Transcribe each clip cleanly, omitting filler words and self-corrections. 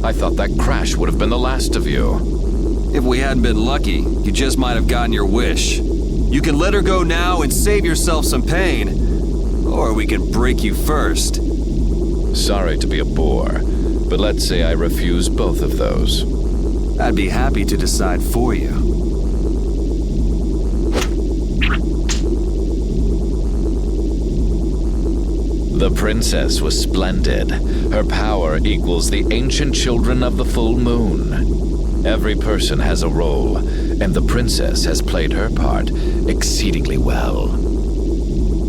I thought that crash would have been the last of you. If we hadn't been lucky, you just might have gotten your wish. You can let her go now and save yourself some pain. Or we can break you first. Sorry to be a bore, but let's say I refuse both of those. I'd be happy to decide for you. The princess was splendid. Her power equals the ancient children of the full moon. Every person has a role, and the princess has played her part exceedingly well.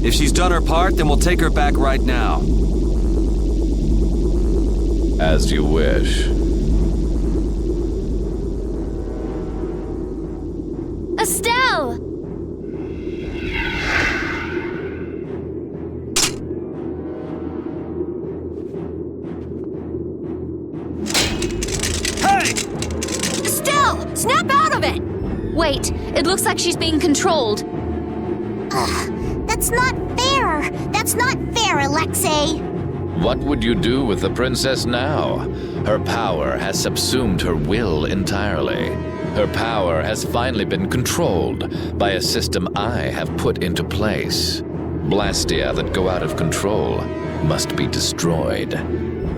If she's done her part, then we'll take her back right now. As you wish. Estelle! Snap out of it! Wait, it looks like she's being controlled. That's not fair! That's not fair, Alexei! What would you do with the princess now? Her power has subsumed her will entirely. Her power has finally been controlled by a system I have put into place. Blastia that go out of control must be destroyed.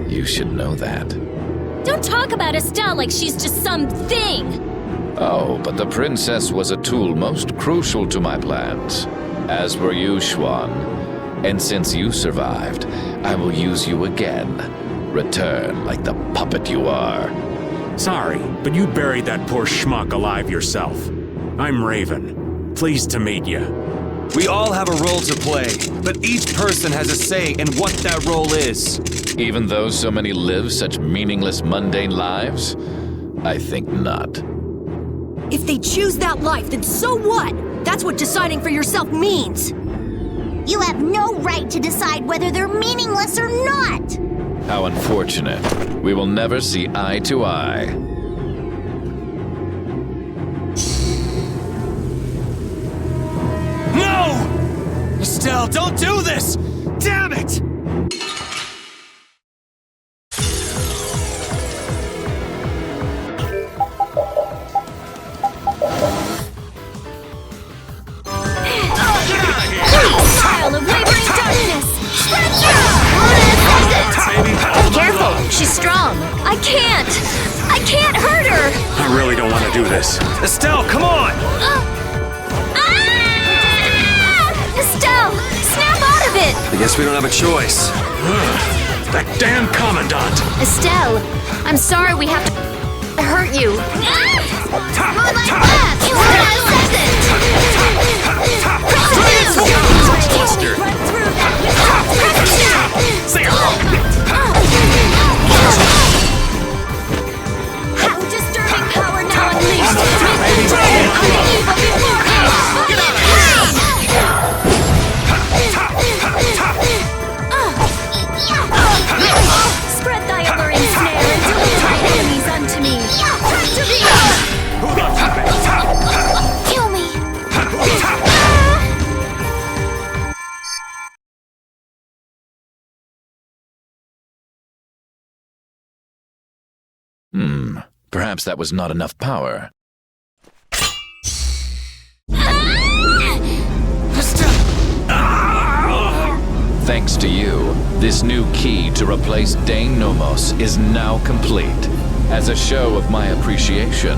You should know that. Don't talk about Estelle like she's just some thing! Oh, but the princess was a tool most crucial to my plans. As were you, Schwan. And since you survived, I will use you again. Return like the puppet you are. Sorry, but you buried that poor schmuck alive yourself. I'm Raven. Pleased to meet you. We all have a role to play, but each person has a say in what that role is. Even though so many live such meaningless, mundane lives? I think not. If they choose that life, then so what? That's what deciding for yourself means. You have no right to decide whether they're meaningless or not. How unfortunate. We will never see eye to eye. No! Estelle, don't do this! Damn it! Careful, she's strong. I can't hurt her. I really don't want to do this. Estelle, come on! Estelle, snap out of it. I guess we don't have a choice. That damn commandant! Estelle, I'm sorry we have to hurt you. How disturbing power now unleashed! Spread thy alluring snare and deliver thy enemies unto me. Kill me. Perhaps that was not enough power. Thanks to you, this new key to replace Dane Nomos is now complete. As a show of my appreciation,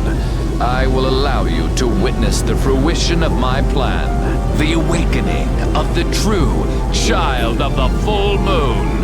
I will allow you to witness the fruition of my plan, the awakening of the true child of the full moon.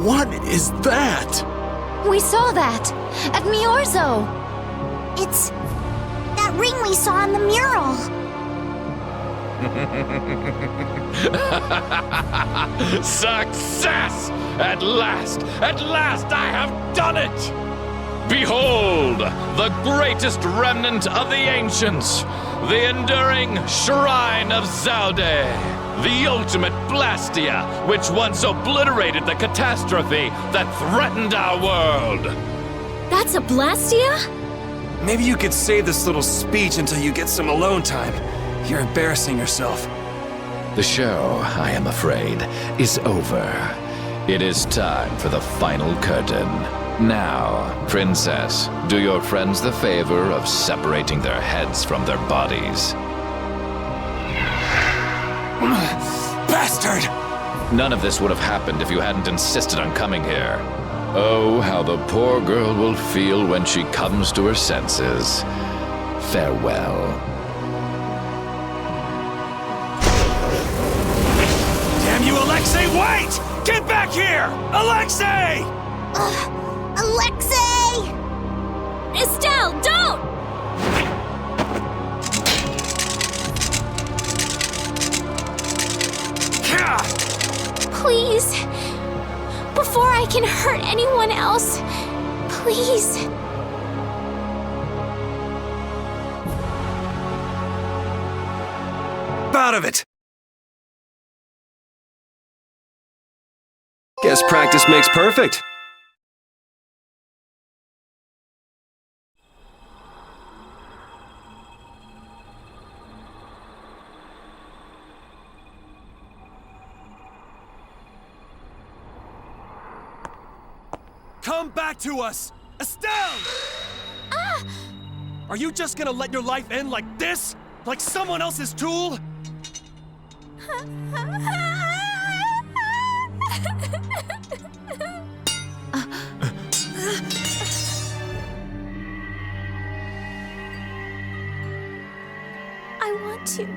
What is that? We saw that at Miorzo. It's that ring we saw in the mural. Success! At last I have done it! Behold, the greatest remnant of the ancients, the enduring Shrine of Zalde, the ultimate blastia, which once obliterated the catastrophe that threatened our world. That's a blastia? Maybe you could save this little speech until you get some alone time. You're embarrassing yourself. The show, I am afraid, is over. It is time for the final curtain. Now, Princess, do your friends the favor of separating their heads from their bodies. Bastard! None of this would have happened if you hadn't insisted on coming here. Oh, how the poor girl will feel when she comes to her senses. Farewell. Damn you, Alexei, wait! Get back here! Alexei! Alexei! Estelle, don't! Please. Before I can hurt anyone else. Please. Out of it! Guess practice makes perfect. Come back to us! Estelle! Are you just gonna let your life end like this? Like someone else's tool? I want to.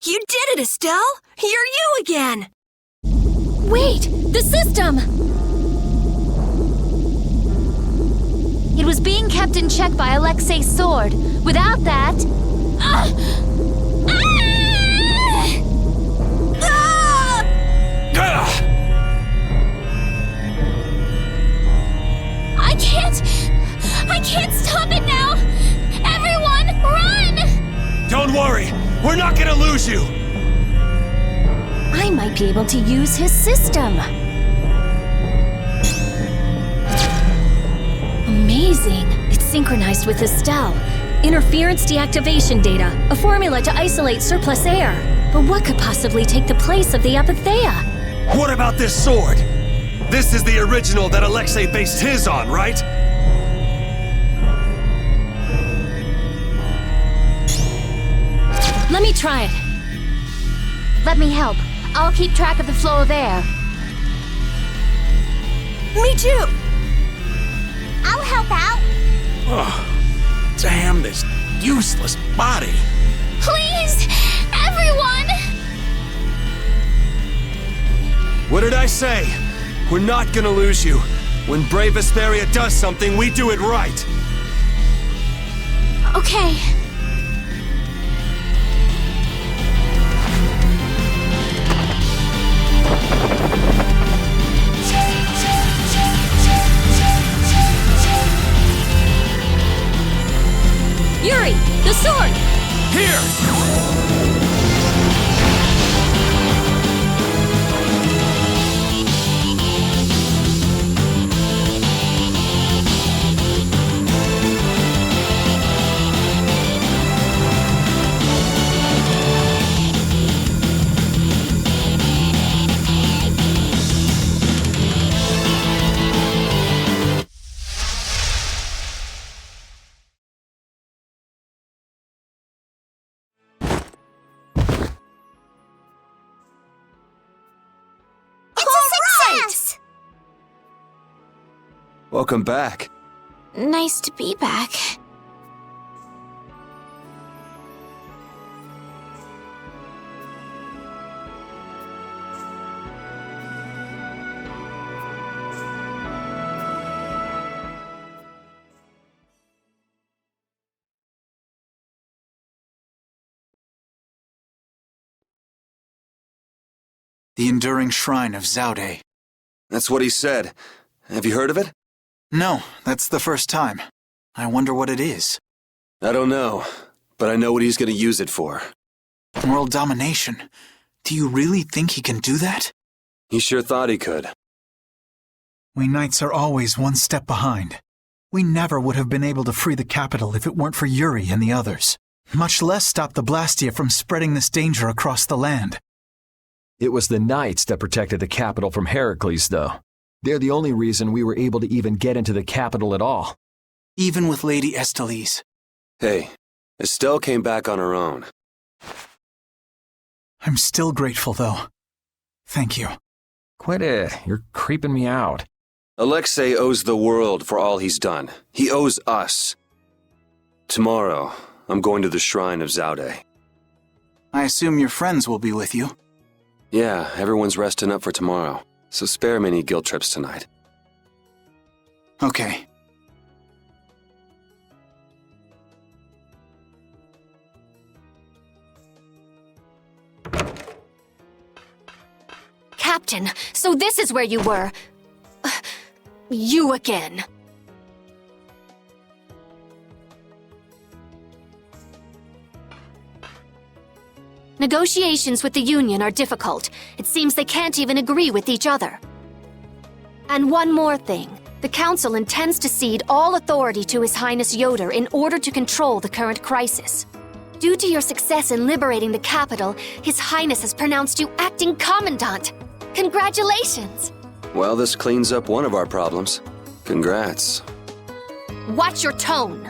You did it, Estelle! You're you again! Wait! The system! It was being kept in check by Alexei's sword. Without that... I can't stop it now! Everyone, run! Don't worry! We're not gonna lose you! I might be able to use his system. Amazing! It's synchronized with Estelle. Interference deactivation data, a formula to isolate surplus air. But what could possibly take the place of the Apatheia? What about this sword? This is the original that Alexei based his on, right? Let me try it. Let me help. I'll keep track of the flow of air. Me too! I'll help out. Oh, damn this useless body. Please! Everyone! What did I say? We're not gonna lose you. When Brave Vesperia does something, we do it right. Okay. Yuri, the sword! Here! Welcome back. Nice to be back. The Enduring Shrine of Zaude. That's what he said. Have you heard of it? No, that's the first time. I wonder what it is. I don't know, but I know what he's going to use it for. World domination. Do you really think he can do that? He sure thought he could. We knights are always one step behind. We never would have been able to free the capital if it weren't for Yuri and the others. Much less stop the blastia from spreading this danger across the land. It was the knights that protected the capital from Heracles, though. They're the only reason we were able to even get into the capital at all. Even with Lady Estellise. Hey, Estelle came back on her own. I'm still grateful, though. Thank you. Quit it. You're creeping me out. Alexei owes the world for all he's done. He owes us. Tomorrow, I'm going to the Shrine of Zaude. I assume your friends will be with you. Yeah, everyone's resting up for tomorrow, so spare me any guilt trips tonight. Okay. Captain, so this is where you were. You again. Negotiations with the Union are difficult. It seems they can't even agree with each other. And one more thing. The Council intends to cede all authority to His Highness Yoder in order to control the current crisis. Due to your success in liberating the capital, His Highness has pronounced you acting commandant. Congratulations! Well, this cleans up one of our problems. Congrats. Watch your tone!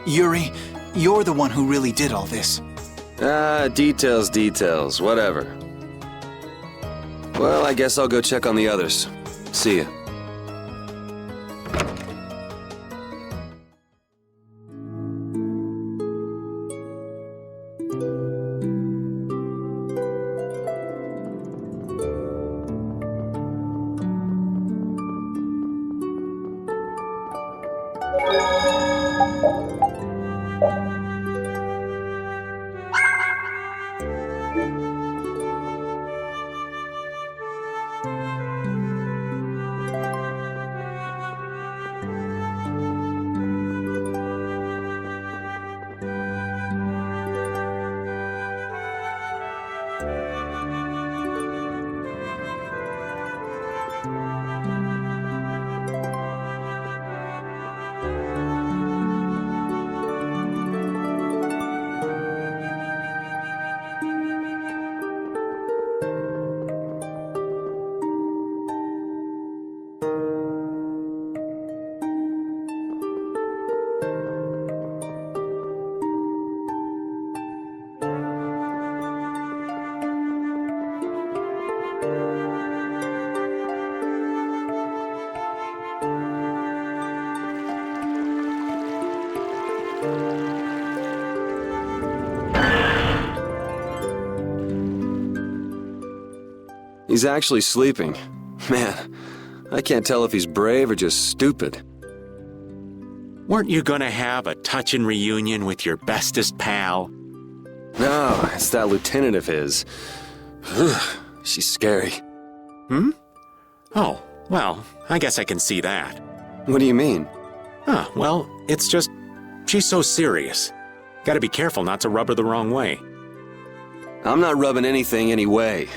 Yuri, you're the one who really did all this. Details, whatever. Well, I guess I'll go check on the others. See ya. He's actually sleeping. Man, I can't tell if he's brave or just stupid. Weren't you gonna have a touching reunion with your bestest pal? No, it's that lieutenant of his. She's scary. Oh, well, I guess I can see that. What do you mean? Well, it's just, she's so serious. Gotta be careful not to rub her the wrong way. I'm not rubbing anything any way.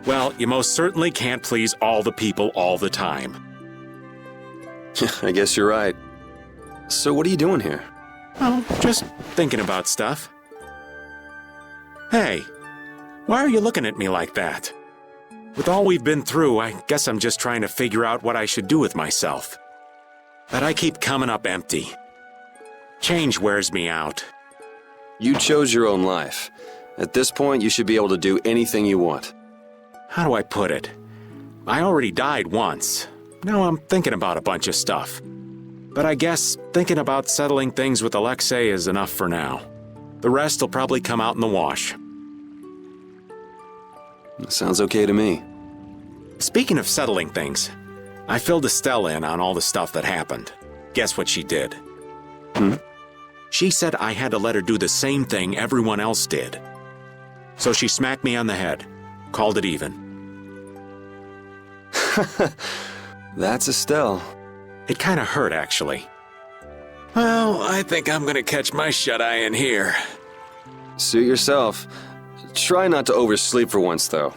Well, you most certainly can't please all the people all the time. I guess you're right. So what are you doing here? Oh, just thinking about stuff. Hey, why are you looking at me like that? With all we've been through, I guess I'm just trying to figure out what I should do with myself. But I keep coming up empty. Change wears me out. You chose your own life. At this point, you should be able to do anything you want. How do I put it? I already died once. Now I'm thinking about a bunch of stuff. But I guess thinking about settling things with Alexei is enough for now. The rest will probably come out in the wash. Sounds okay to me. Speaking of settling things, I filled Estelle in on all the stuff that happened. Guess what she did? She said I had to let her do the same thing everyone else did. So she smacked me on the head, called it even. That's Estelle. It kind of hurt, actually. Well, I think I'm gonna catch my shut-eye in here. Suit yourself. Try not to oversleep for once, though.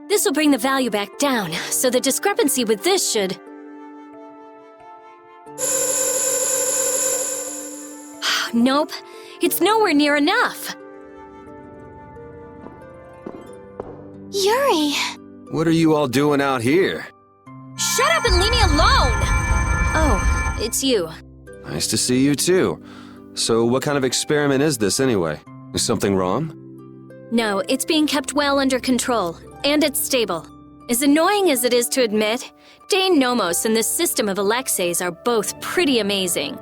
This will bring the value back down, so the discrepancy with this should... Nope, it's nowhere near enough. Yuri! What are you all doing out here? Shut up and leave me alone! Oh, it's you. Nice to see you, too. So what kind of experiment is this, anyway? Is something wrong? No, it's being kept well under control, and it's stable. As annoying as it is to admit, Dane Nomos and this system of Alexei's are both pretty amazing.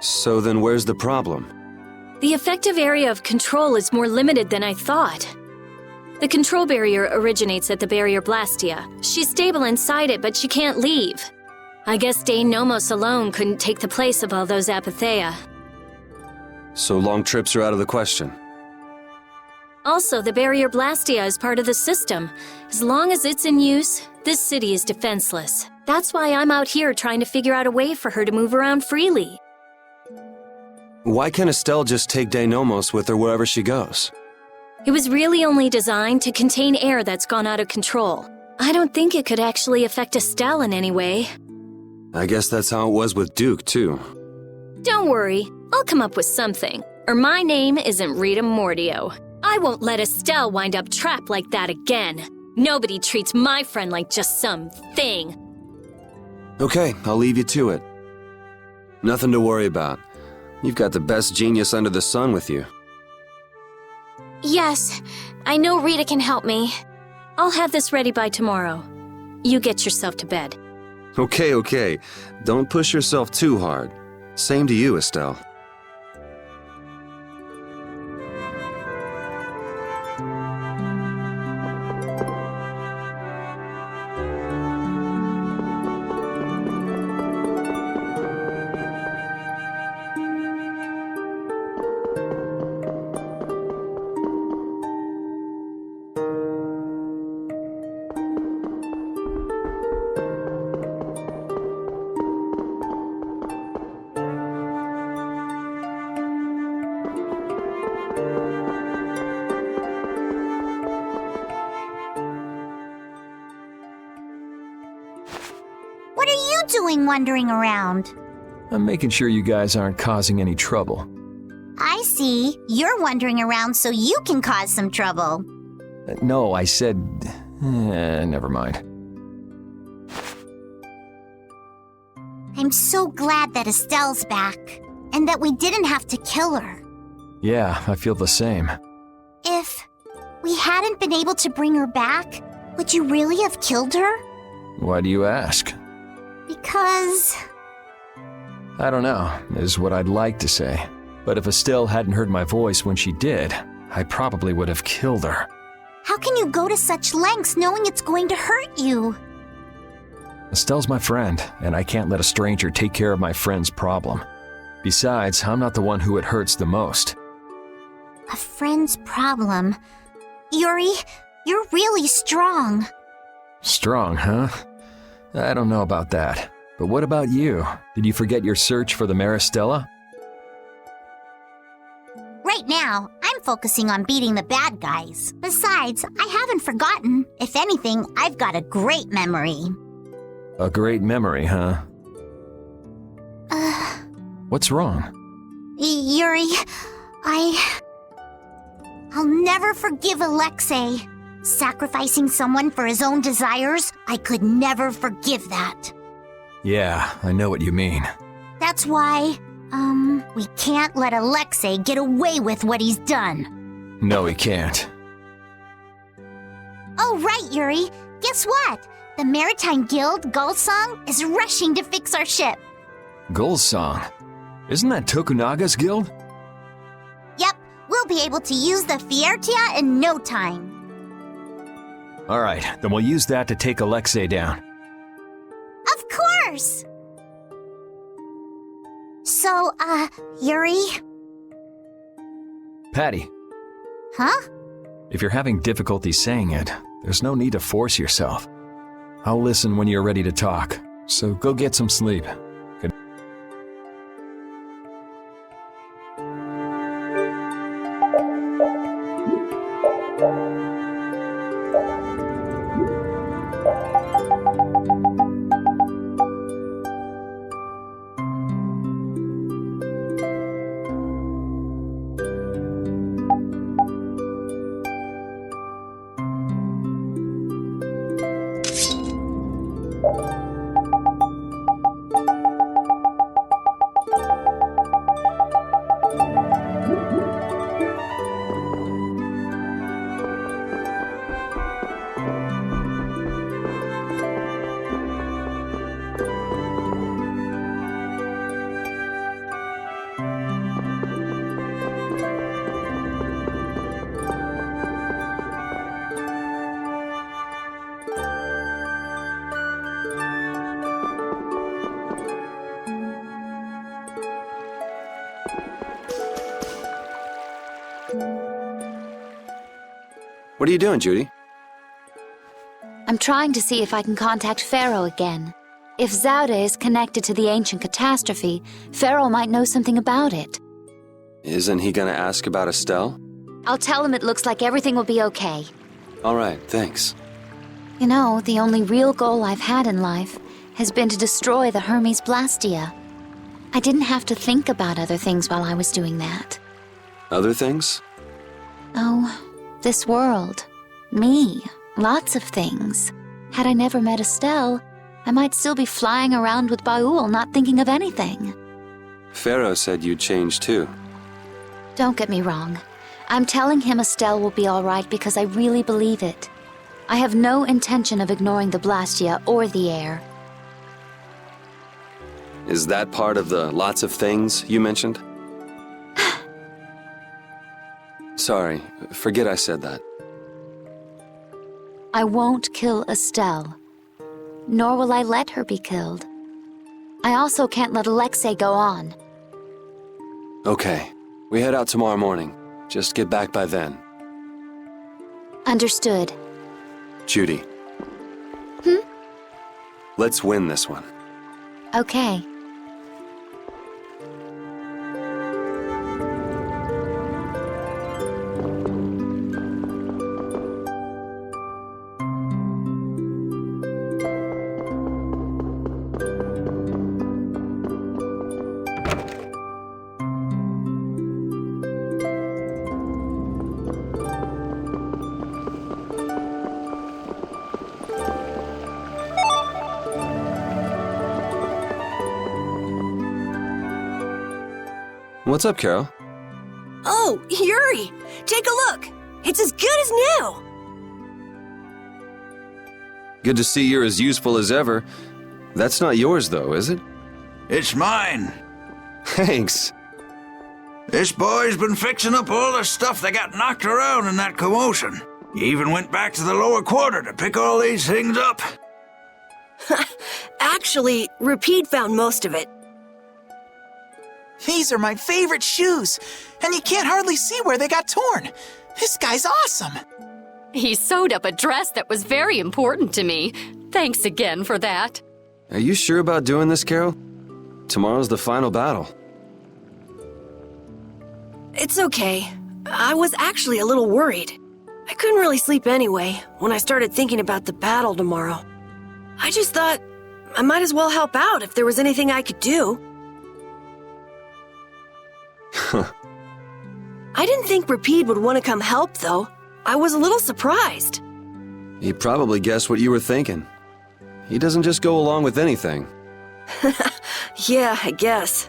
So then where's the problem? The effective area of control is more limited than I thought. The control barrier originates at the barrier blastia. She's stable inside it, but she can't leave. I guess Dane Nomos alone couldn't take the place of all those apatheia. So long trips are out of the question. Also, the barrier blastia is part of the system. As long as it's in use, this city is defenseless. That's why I'm out here trying to figure out a way for her to move around freely. Why can't Estelle just take Deinomos with her wherever she goes? It was really only designed to contain air that's gone out of control. I don't think it could actually affect Estelle in any way. I guess that's how it was with Duke, too. Don't worry, I'll come up with something. Or my name isn't Rita Mordio. I won't let Estelle wind up trapped like that again. Nobody treats my friend like just some thing. Okay, I'll leave you to it. Nothing to worry about. You've got the best genius under the sun with you. Yes, I know Rita can help me. I'll have this ready by tomorrow. You get yourself to bed. Okay. Don't push yourself too hard. Same to you, Estelle. What are you doing wandering around? I'm making sure you guys aren't causing any trouble. I see. You're wandering around so you can cause some trouble. No, I said... never mind. I'm so glad that Estelle's back, and that we didn't have to kill her. Yeah, I feel the same. If we hadn't been able to bring her back, would you really have killed her? Why do you ask? Because... I don't know, is what I'd like to say. But if Estelle hadn't heard my voice when she did, I probably would have killed her. How can you go to such lengths knowing it's going to hurt you? Estelle's my friend, and I can't let a stranger take care of my friend's problem. Besides, I'm not the one who it hurts the most. A friend's problem. Yuri, you're really strong. Strong, huh? I don't know about that. But what about you? Did you forget your search for the Maristella? Right now, I'm focusing on beating the bad guys. Besides, I haven't forgotten. If anything, I've got a great memory. A great memory, huh? What's wrong? Yuri, I'll never forgive Alexei. Sacrificing someone for his own desires, I could never forgive that. Yeah, I know what you mean. That's why, we can't let Alexei get away with what he's done. No, he can't. Oh, right, Yuri. Guess what? The Maritime Guild, Gullsong, is rushing to fix our ship. Gullsong? Isn't that Tokunaga's guild? Yep, we'll be able to use the Fiertia in no time. Alright, then we'll use that to take Alexei down. Of course! So, Yuri? Patty, Huh? if you're having difficulty saying it, there's no need to force yourself. I'll listen when you're ready to talk, so go get some sleep. Good. What are you doing, Judy? I'm trying to see if I can contact Pharaoh again. If Zaude is connected to the ancient catastrophe, Pharaoh might know something about it. Isn't he gonna ask about Estelle? I'll tell him it looks like everything will be okay. All right, thanks. You know, the only real goal I've had in life has been to destroy the Hermes Blastia. I didn't have to think about other things while I was doing that. Other things? Oh, this world. Me. Lots of things. Had I never met Estelle, I might still be flying around with Baul, not thinking of anything. Pharaoh said you'd change too. Don't get me wrong. I'm telling him Estelle will be all right because I really believe it. I have no intention of ignoring the Blastia or the air. Is that part of the lots of things you mentioned? Sorry, forget I said that. I won't kill Estelle. Nor will I let her be killed. I also can't let Alexei go on. Okay, we head out tomorrow morning. Just get back by then. Understood. Judy. Let's win this one. Okay. What's up, Carol? Oh, Yuri! Take a look! It's as good as new! Good to see you're as useful as ever. That's not yours, though, is it? It's mine. Thanks. This boy's been fixing up all the stuff that got knocked around in that commotion. He even went back to the lower quarter to pick all these things up. Actually, Rapide found most of it. These are my favorite shoes, and you can't hardly see where they got torn. This guy's awesome. He sewed up a dress that was very important to me. Thanks again for that. Are you sure about doing this, Carol? Tomorrow's the final battle. It's okay. I was actually a little worried. I couldn't really sleep anyway when I started thinking about the battle tomorrow. I just thought I might as well help out if there was anything I could do. I didn't think Rapide would want to come help, though. I was a little surprised. He probably guessed what you were thinking. He doesn't just go along with anything. Yeah, I guess.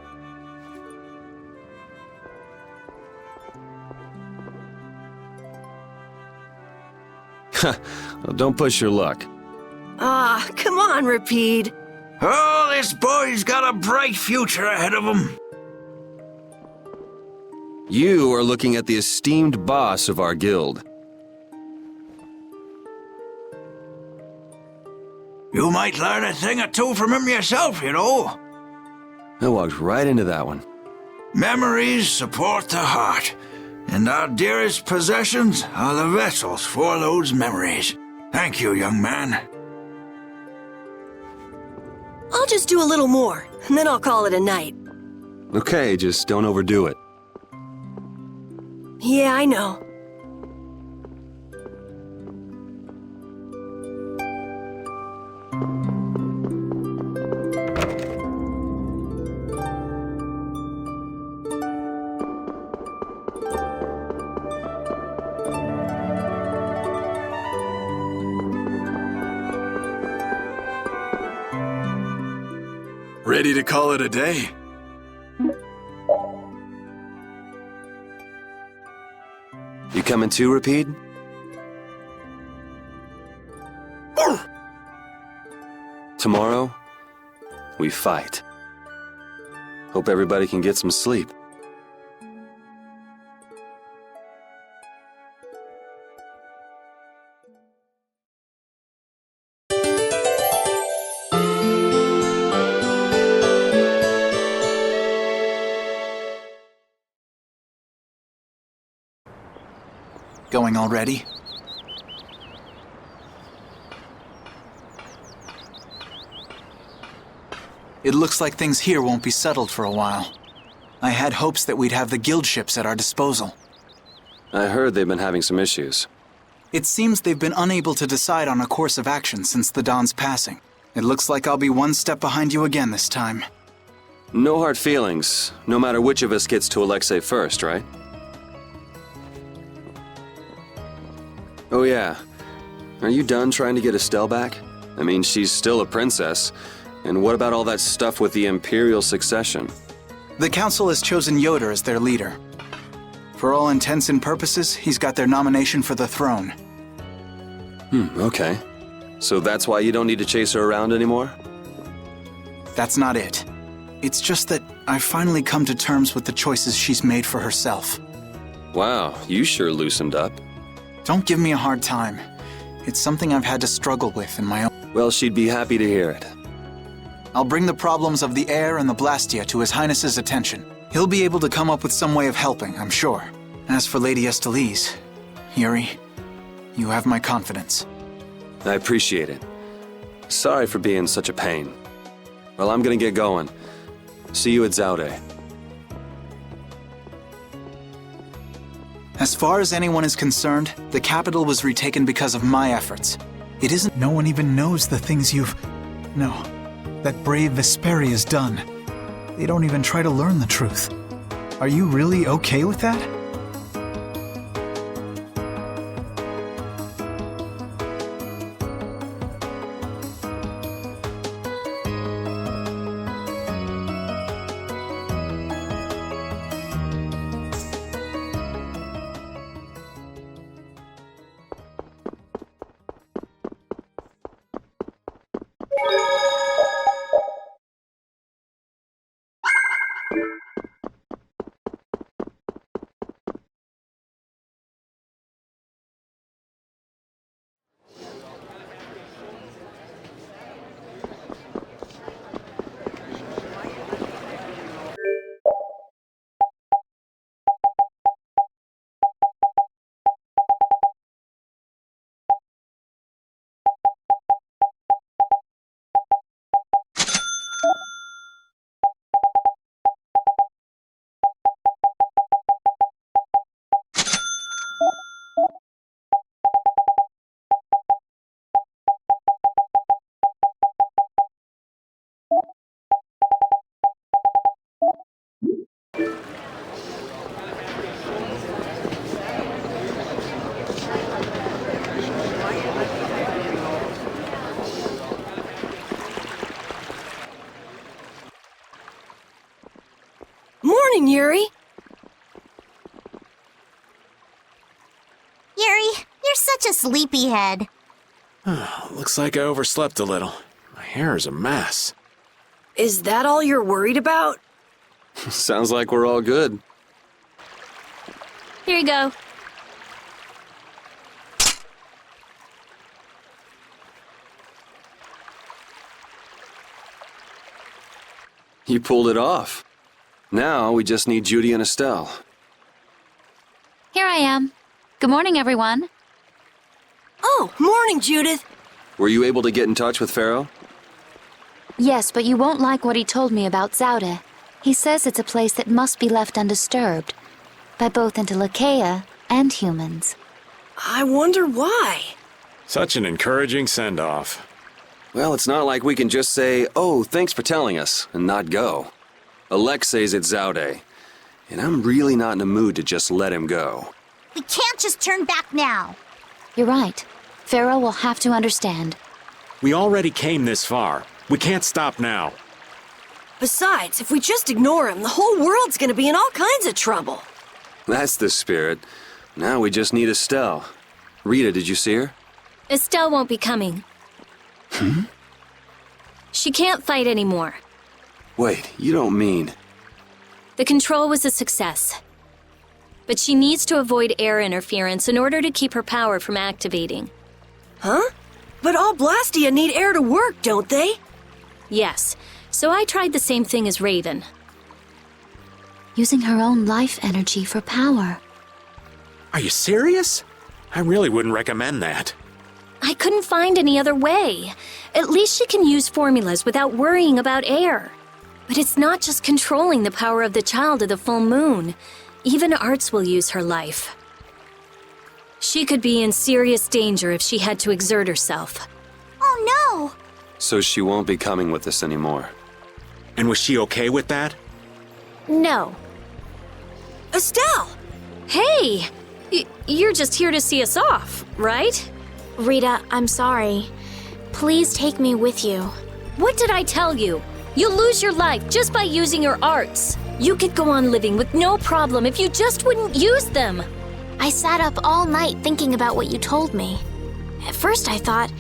Well, don't push your luck. Ah, come on, Rapide. Oh, this boy's got a bright future ahead of him. You are looking at the esteemed boss of our guild. You might learn a thing or two from him yourself, you know. I walked right into that one. Memories support the heart, and our dearest possessions are the vessels for those memories. Thank you, young man. I'll just do a little more, and then I'll call it a night. Okay, just don't overdo it. Yeah, I know. Ready to call it a day? You coming too, Rapide? Tomorrow, we fight. Hope everybody can get some sleep. Going already? It looks like things here won't be settled for a while. I had hopes that we'd have the guild ships at our disposal. I heard they've been having some issues. It seems they've been unable to decide on a course of action since the Dawn's passing. It looks like I'll be one step behind you again this time. No hard feelings, no matter which of us gets to Alexei first, right? Oh yeah. Are you done trying to get Estelle back? I mean, she's still a princess. And what about all that stuff with the imperial succession? The council has chosen Yoder as their leader. For all intents and purposes, he's got their nomination for the throne. Okay. So that's why you don't need to chase her around anymore? That's not it. It's just that I've finally come to terms with the choices she's made for herself. Wow, you sure loosened up. Don't give me a hard time. It's something I've had to struggle with in my own... Well, she'd be happy to hear it. I'll bring the problems of the air and the blastia to His Highness's attention. He'll be able to come up with some way of helping, I'm sure. As for Lady Estellise, Yuri, you have my confidence. I appreciate it. Sorry for being such a pain. Well, I'm gonna get going. See you at Zaude. As far as anyone is concerned, the capital was retaken because of my efforts. It isn't... No one even knows the things you've... No. That brave Vesperia's done. They don't even try to learn the truth. Are you really okay with that? morning, Yuri. Yuri, you're such a sleepyhead. Looks like I overslept a little. My hair is a mess. Is that all you're worried about? Sounds like we're all good. Here you go. You pulled it off. Now we just need Judy and Estelle. Here I am. Good morning, everyone. Oh, morning, Judith. Were you able to get in touch with Pharaoh? Yes, but you won't like what he told me about Zaude. He says it's a place that must be left undisturbed by both Interlakeia and humans. I wonder why. Such an encouraging send-off. Well, it's not like we can just say, "Oh, thanks for telling us," and not go. Alexei's at Zaude, and I'm really not in a mood to just let him go. We can't just turn back now. You're right. Pharaoh will have to understand. We already came this far. We can't stop now. Besides, if we just ignore him, the whole world's gonna be in all kinds of trouble. That's the spirit. Now we just need Estelle. Rita, did you see her? Estelle won't be coming. She can't fight anymore. Wait, you don't mean... The control was a success. But she needs to avoid air interference in order to keep her power from activating. Huh? But all blastia need air to work, don't they? Yes, so I tried the same thing as Raven. Using her own life energy for power. Are you serious? I really wouldn't recommend that. I couldn't find any other way. At least she can use formulas without worrying about air. But it's not just controlling the power of the child of the full moon. Even Arts will use her life. She could be in serious danger if she had to exert herself. Oh no! So she won't be coming with us anymore. And was she okay with that? No. Estelle! Hey! You're just here to see us off, right? Rita, I'm sorry. Please take me with you. What did I tell you? You'll lose your life just by using your arts. You could go on living with no problem if you just wouldn't use them. I sat up all night thinking about what you told me. At first I thought,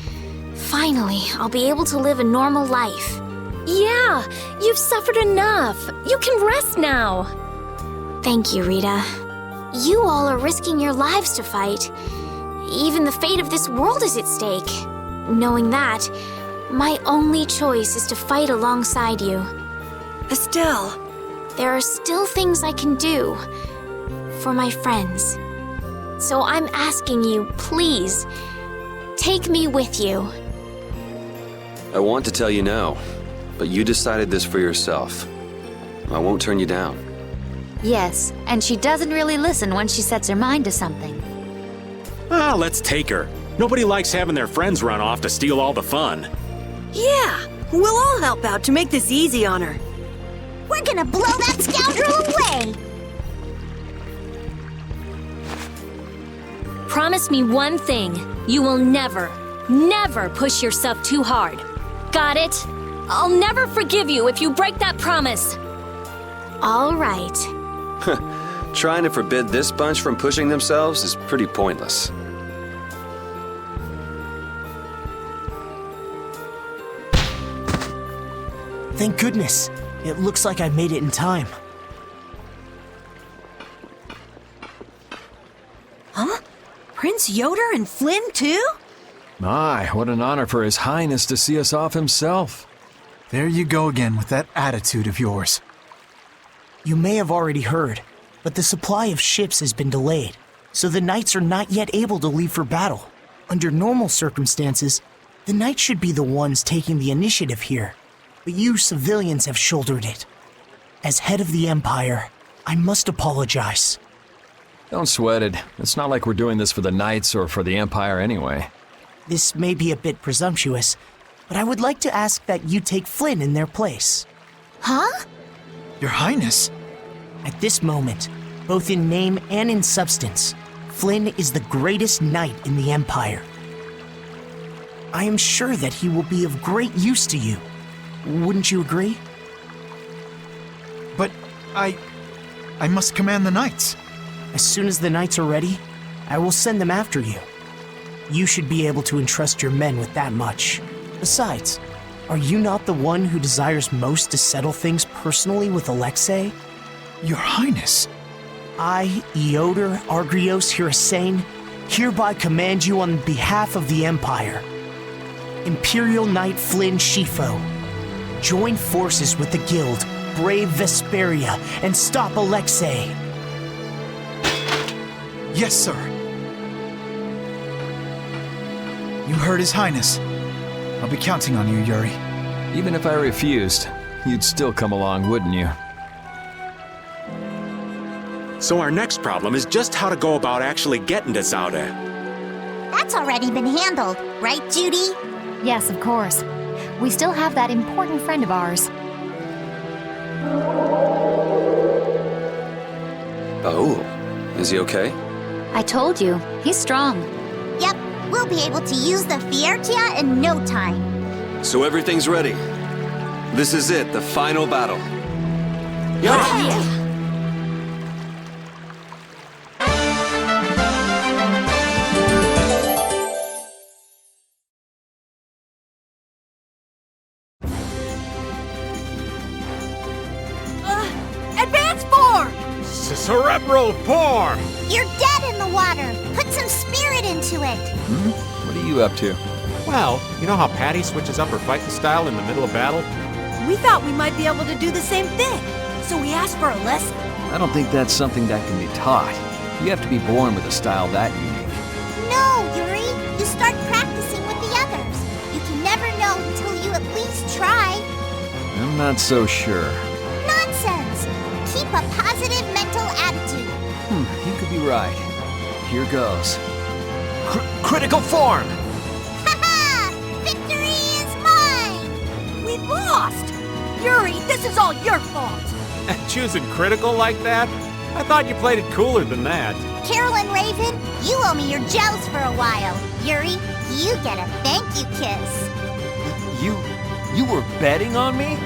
finally, I'll be able to live a normal life. Yeah, you've suffered enough. You can rest now. Thank you, Rita. You all are risking your lives to fight. Even the fate of this world is at stake. Knowing that, my only choice is to fight alongside you. Estelle. There are still things I can do for my friends. So I'm asking you, please, take me with you. I want to tell you no, but you decided this for yourself. I won't turn you down. Yes, and she doesn't really listen when she sets her mind to something. Ah, let's take her. Nobody likes having their friends run off to steal all the fun. Yeah, we'll all help out to make this easy on her. We're gonna blow that scoundrel away! Promise me one thing. You will never, never push yourself too hard. Got it? I'll never forgive you if you break that promise. All right. Trying to forbid this bunch from pushing themselves is pretty pointless. Thank goodness. It looks like I made it in time. Huh? Prince Yoder and Flynn, too? My, what an honor for His Highness to see us off himself. There you go again with that attitude of yours. You may have already heard, but the supply of ships has been delayed, so the knights are not yet able to leave for battle. Under normal circumstances, the knights should be the ones taking the initiative here, but you civilians have shouldered it. As head of the Empire, I must apologize. Don't sweat it. It's not like we're doing this for the Knights or for the Empire anyway. This may be a bit presumptuous, but I would like to ask that you take Flynn in their place. Huh? Your Highness? At this moment, both in name and in substance, Flynn is the greatest knight in the Empire. I am sure that he will be of great use to you. Wouldn't you agree? But I must command the knights. As soon as the knights are ready, I will send them after you. You should be able to entrust your men with that much. Besides, are you not the one who desires most to settle things personally with Alexei? Your Highness. I, Eoder Argrios Hirasane, hereby command you on behalf of the Empire. Imperial Knight Flynn Shifo, join forces with the Guild, brave Vesperia, and stop Alexei. Yes, sir. You heard His Highness. I'll be counting on you, Yuri. Even if I refused, you'd still come along, wouldn't you? So our next problem is just how to go about actually getting to Zaude. That's already been handled, right, Judy? Yes, of course. We still have that important friend of ours. Oh, is he okay? I told you, he's strong. Yep, we'll be able to use the Fiertia in no time. So everything's ready. This is it, the final battle. Yeah. Advance form! Cerebral form! You're dead in the water. Put some spirit into it. What are you up to? Well, you know how Patty switches up her fighting style in the middle of battle? We thought we might be able to do the same thing, so we asked for a lesson. I don't think that's something that can be taught. You have to be born with a style that unique. No, Yuri. You start practicing with the others. You can never know until you at least try. I'm not so sure. Nonsense. Keep a positive mental attitude. You could be right. Here goes. Critical form! Ha-ha! Victory is mine! We lost! Yuri, this is all your fault! Choosing critical like that? I thought you played it cooler than that. Carolyn Raven, you owe me your gels for a while. Yuri, you get a thank you kiss. You were betting on me?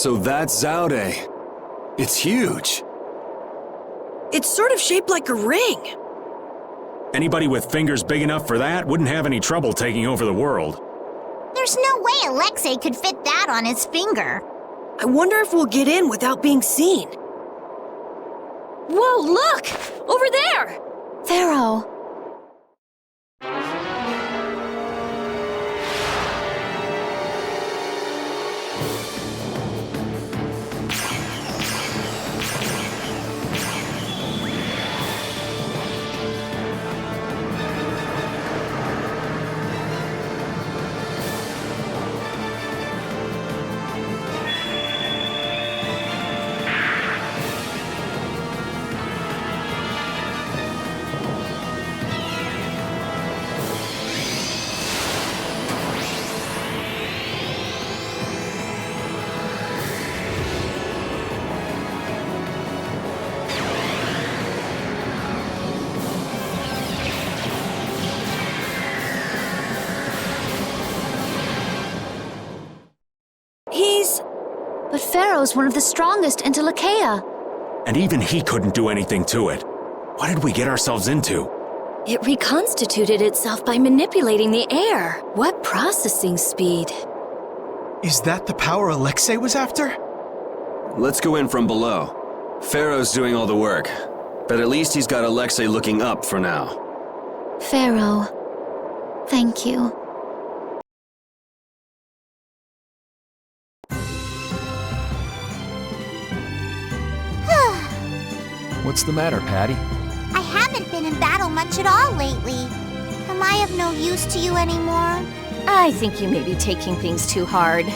So that's Zaude. It's huge. It's sort of shaped like a ring. Anybody with fingers big enough for that wouldn't have any trouble taking over the world. There's no way Alexei could fit that on his finger. I wonder if we'll get in without being seen. Whoa, look! Over there! Pharaoh. But Pharaoh's one of the strongest in Lachaea. And even he couldn't do anything to it. What did we get ourselves into? It reconstituted itself by manipulating the air. What processing speed. Is that the power Alexei was after? Let's go in from below. Pharaoh's doing all the work, but at least he's got Alexei looking up for now. Pharaoh, thank you. What's the matter, Patty? I haven't been in battle much at all lately. Am I of no use to you anymore? I think you may be taking things too hard.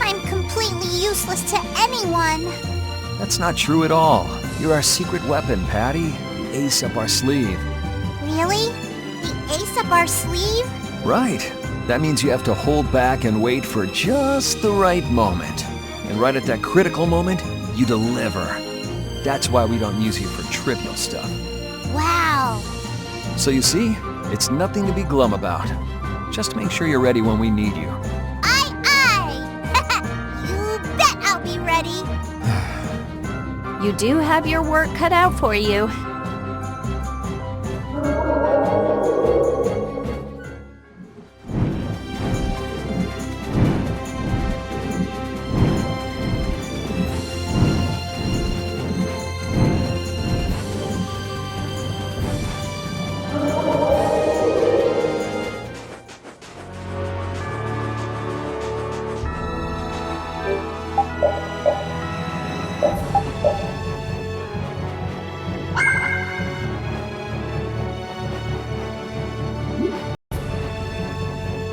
I'm completely useless to anyone. That's not true at all. You're our secret weapon, Patty. The ace up our sleeve. Really? The ace up our sleeve? Right. That means you have to hold back and wait for just the right moment. And right at that critical moment, you deliver. That's why we don't use you for trivial stuff. Wow. So you see, it's nothing to be glum about. Just make sure you're ready when we need you. Aye, aye! You bet I'll be ready. You do have your work cut out for you.